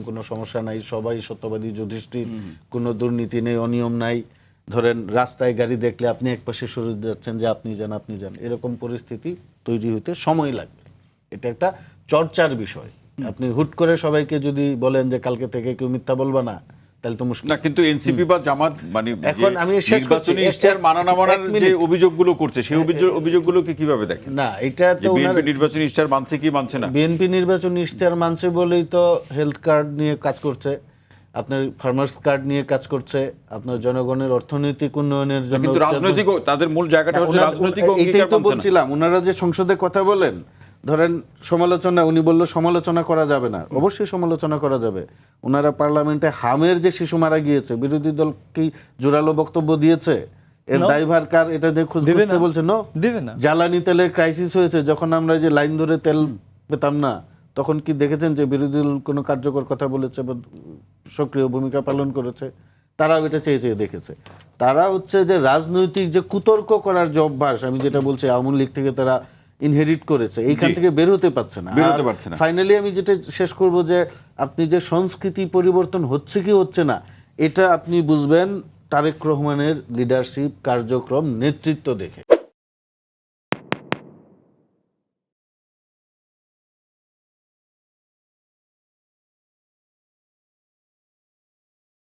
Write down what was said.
কোনো সমস্যা নাই, সবাই সত্যবাদী যুধিষ্ঠির, কোনো দুর্নীতি নেই, অনিয়ম নাই। ধরেন রাস্তায় গাড়ি দেখলে আপনি একপাশে সরে যাচ্ছেন যে আপনি যান, এরকম পরিস্থিতি তৈরি হতে সময় লাগবে। এটা একটা চর্চার বিষয়। আপনি হুট করে সবাইকে যদি বলেন যে কালকে থেকে কেউ মিথ্যা বলবা না, তাহলে তো মুশকিল না। কিন্তু এনসিপি বা জামাত মানে এখন আমি শেষ করছি, নির্বাচনী ইশতেহার মানা না মানার যে অভিযোগগুলো করছে সেই অভিযোগগুলোকে কিভাবে দেখেন? না, এটা তো বিএনপি নির্বাচনী ইশতেহার মানছে কি মানছে না? বিএনপি নির্বাচনী ইশতেহার মানছে বলেই তো হেলথ কার্ড নিয়ে কাজ করছে, আপনার ফার্মার্স কার্ড নিয়ে কাজ করছে, আপনার জনগণের অর্থনৈতিক উন্নয়নের জন্য। কিন্তু রাজনৈতিক তাদের মূল জায়গাটা হচ্ছে রাজনৈতিক এইটাই অঙ্গীকার তো মানছে না। বলছিলাম, ওনারা যে সংসদে কথা বলেন, ধরেন সমালোচনা, উনি বলল সমালোচনা করা যাবে না, অবশ্যই সমালোচনা করা যাবে। ওনারা পার্লামেন্টে হামের যে শিশু মারা গিয়েছে, বিরোধী দল কি জোরালো বক্তব্য দিয়েছে? এর দায়ভার কার? এটা দিয়ে খোঁজ করতে বলছে নো, দিবে না। জ্বালানি তেলের ক্রাইসিস হয়েছে, যখন আমরা যে লাইন ধরে তেল পেতাম না, তখন কি দেখেছেন যে বিরোধী দল কোনো কার্যকর কথা বলেছে বা সক্রিয় ভূমিকা পালন করেছে? তারাও এটা চেয়ে চেয়ে দেখেছে। তারা হচ্ছে যে রাজনৈতিক যে কুতর্ক করার যে অভ্যাস, আমি যেটা বলছি আওয়ামী লীগ থেকে তারা ইনহেরিট করেছে, এইখান থেকে বের হতে পারছে না। ফাইনালি আমি যেটা শেষ করব যে আপনি যে সংস্কৃতি পরিবর্তন হচ্ছে কি হচ্ছে না, এটা আপনি বুঝবেন তারেক রহমানের লিডারশিপ, কার্যক্রম, নেতৃত্ব দেখে।